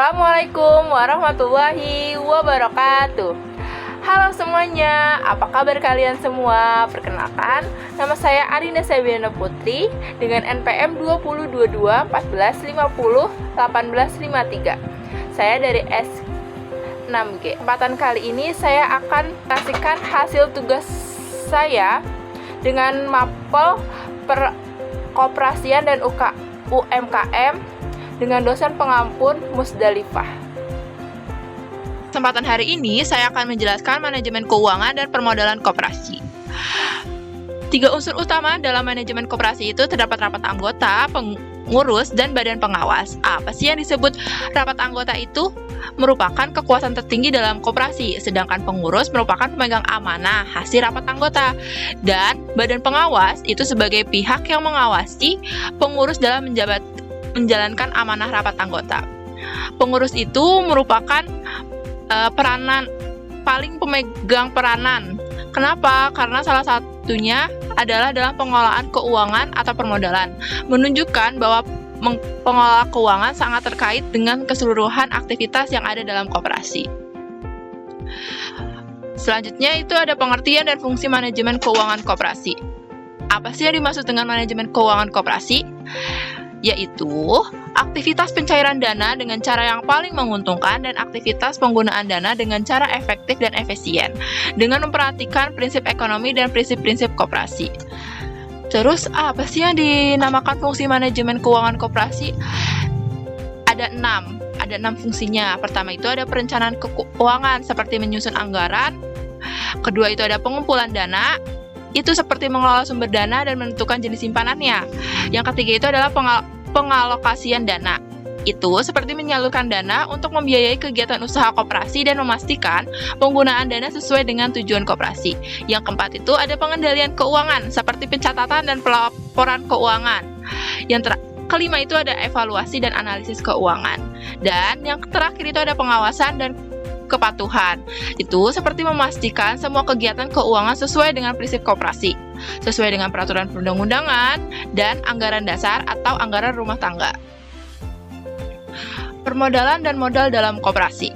Assalamualaikum warahmatullahi wabarakatuh. Halo semuanya, apa kabar kalian semua? Perkenalkan, nama saya Arina Sabiana Putri dengan NPM 2022 1450 1853. Saya dari S6G. Kesempatan kali ini saya akan kasihkan hasil tugas saya dengan mapel perkoperasian dan UMKM dengan dosen pengampun Musdalifah. Kesempatan hari ini saya akan menjelaskan manajemen keuangan dan permodalan koperasi. 3 unsur utama dalam manajemen koperasi itu terdapat rapat anggota, pengurus, dan badan pengawas. Apa sih yang disebut rapat anggota itu? Merupakan kekuasaan tertinggi dalam koperasi, sedangkan pengurus merupakan pemegang amanah hasil rapat anggota. Dan badan pengawas itu sebagai pihak yang mengawasi pengurus dalam menjalankan amanah rapat anggota. Pengurus itu merupakan peranan paling pemegang peranan. Kenapa? Karena salah satunya adalah dalam pengelolaan keuangan atau permodalan, menunjukkan bahwa pengelola keuangan sangat terkait dengan keseluruhan aktivitas yang ada dalam koperasi. Selanjutnya itu ada pengertian dan fungsi manajemen keuangan koperasi. Apa sih yang dimaksud dengan manajemen keuangan koperasi? Yaitu aktivitas pencairan dana dengan cara yang paling menguntungkan dan aktivitas penggunaan dana dengan cara efektif dan efisien dengan memperhatikan prinsip ekonomi dan prinsip-prinsip koperasi. Terus apa sih yang dinamakan fungsi manajemen keuangan koperasi? Ada 6 fungsinya. Pertama itu ada perencanaan keuangan seperti menyusun anggaran. Kedua itu ada pengumpulan dana, itu seperti mengelola sumber dana dan menentukan jenis simpanannya. Yang ketiga itu adalah pengalokasian dana. Itu seperti menyalurkan dana untuk membiayai kegiatan usaha koperasi dan memastikan penggunaan dana sesuai dengan tujuan koperasi. Yang keempat itu ada pengendalian keuangan seperti pencatatan dan pelaporan keuangan. Yang kelima itu ada evaluasi dan analisis keuangan. Dan yang terakhir itu ada pengawasan dan kepatuhan. Itu seperti memastikan semua kegiatan keuangan sesuai dengan prinsip koperasi, sesuai dengan peraturan perundang-undangan dan anggaran dasar atau anggaran rumah tangga. Permodalan dan modal dalam koperasi.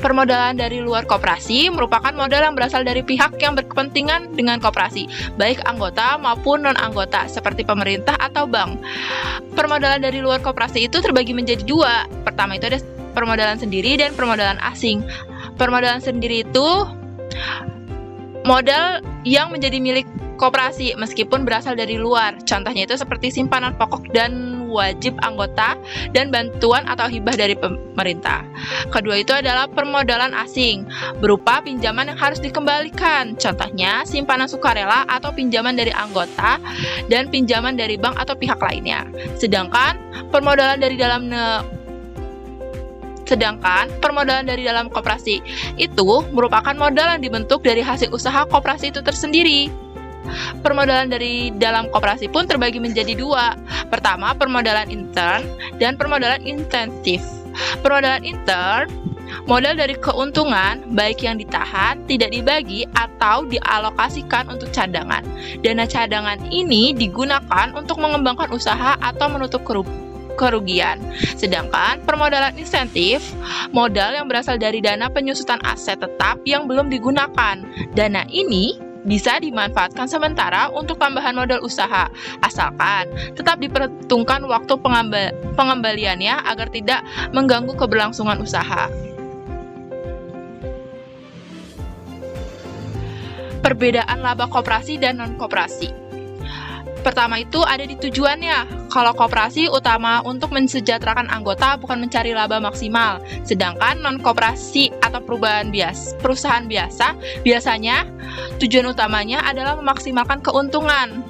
Permodalan dari luar koperasi merupakan modal yang berasal dari pihak yang berkepentingan dengan koperasi, baik anggota maupun non-anggota, seperti pemerintah atau bank. Permodalan dari luar koperasi itu terbagi menjadi 2. Pertama itu ada permodalan sendiri dan permodalan asing. Permodalan sendiri itu modal yang menjadi milik koperasi meskipun berasal dari luar. Contohnya itu seperti simpanan pokok dan wajib anggota dan bantuan atau hibah dari pemerintah. Kedua itu adalah permodalan asing, berupa pinjaman yang harus dikembalikan. Contohnya simpanan sukarela atau pinjaman dari anggota dan pinjaman dari bank atau pihak lainnya. Sedangkan permodalan dari dalam koperasi itu merupakan modal yang dibentuk dari hasil usaha koperasi itu tersendiri. Permodalan dari dalam koperasi pun terbagi menjadi 2. Pertama, permodalan intern dan permodalan intensif. Permodalan intern, modal dari keuntungan baik yang ditahan, tidak dibagi, atau dialokasikan untuk cadangan. Dana cadangan ini digunakan untuk mengembangkan usaha atau menutup kerugian. Sedangkan permodalan insentif, modal yang berasal dari dana penyusutan aset tetap yang belum digunakan. Dana ini bisa dimanfaatkan sementara untuk tambahan modal usaha, asalkan tetap diperhitungkan waktu pengembaliannya agar tidak mengganggu keberlangsungan usaha. Perbedaan laba koperasi dan non-koperasi. Pertama itu ada di tujuannya. Kalau koperasi utama untuk mensejahterakan anggota, bukan mencari laba maksimal. Sedangkan non-koperasi atau perusahaan biasa biasanya tujuan utamanya adalah memaksimalkan keuntungan.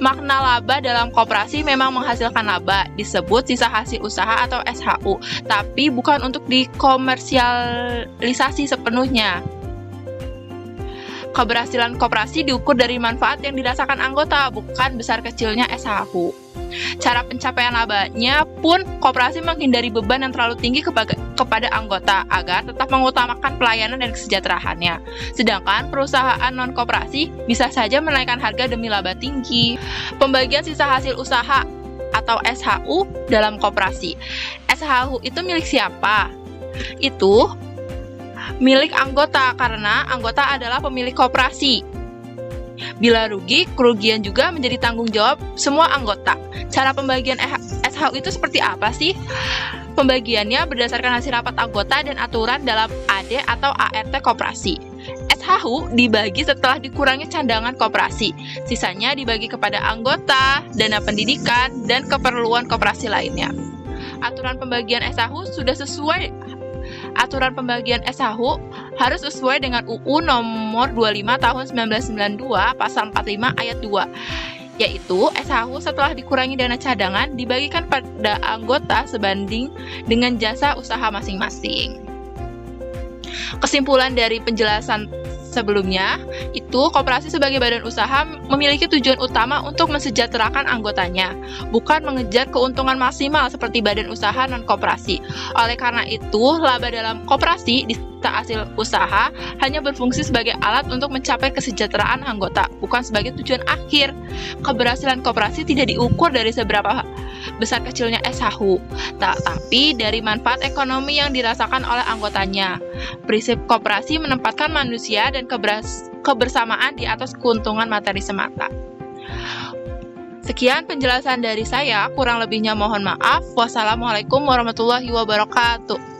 Makna laba dalam koperasi memang menghasilkan laba, disebut sisa hasil usaha atau SHU, tapi bukan untuk dikomersialisasi sepenuhnya. Keberhasilan koperasi diukur dari manfaat yang dirasakan anggota, bukan besar kecilnya SHU. Cara pencapaian labanya pun koperasi menghindari beban yang terlalu tinggi kepada anggota agar tetap mengutamakan pelayanan dan kesejahteraannya. Sedangkan perusahaan non-koperasi bisa saja menaikkan harga demi laba tinggi. Pembagian sisa hasil usaha atau SHU dalam koperasi. SHU itu milik siapa? Itu milik anggota karena anggota adalah pemilik koperasi. Bila rugi, kerugian juga menjadi tanggung jawab semua anggota. Cara pembagian SHU itu seperti apa sih? Pembagiannya berdasarkan hasil rapat anggota dan aturan dalam AD atau ART koperasi. SHU dibagi setelah dikurangi cadangan koperasi. Sisanya dibagi kepada anggota, dana pendidikan, dan keperluan koperasi lainnya. Aturan pembagian SHU harus sesuai dengan UU nomor 25 tahun 1992 pasal 45 ayat 2, yaitu SHU setelah dikurangi dana cadangan dibagikan pada anggota sebanding dengan jasa usaha masing-masing. Kesimpulan dari penjelasan sebelumnya, itu koperasi sebagai badan usaha memiliki tujuan utama untuk mensejahterakan anggotanya, bukan mengejar keuntungan maksimal seperti badan usaha non-koperasi. Oleh karena itu, laba dalam koperasi serta hasil usaha hanya berfungsi sebagai alat untuk mencapai kesejahteraan anggota, bukan sebagai tujuan akhir. Keberhasilan koperasi tidak diukur dari seberapa besar kecilnya SHU, tapi dari manfaat ekonomi yang dirasakan oleh anggotanya. Prinsip koperasi menempatkan manusia dan kebersamaan di atas keuntungan materi semata. Sekian penjelasan dari saya, kurang lebihnya mohon maaf. Wassalamualaikum warahmatullahi wabarakatuh.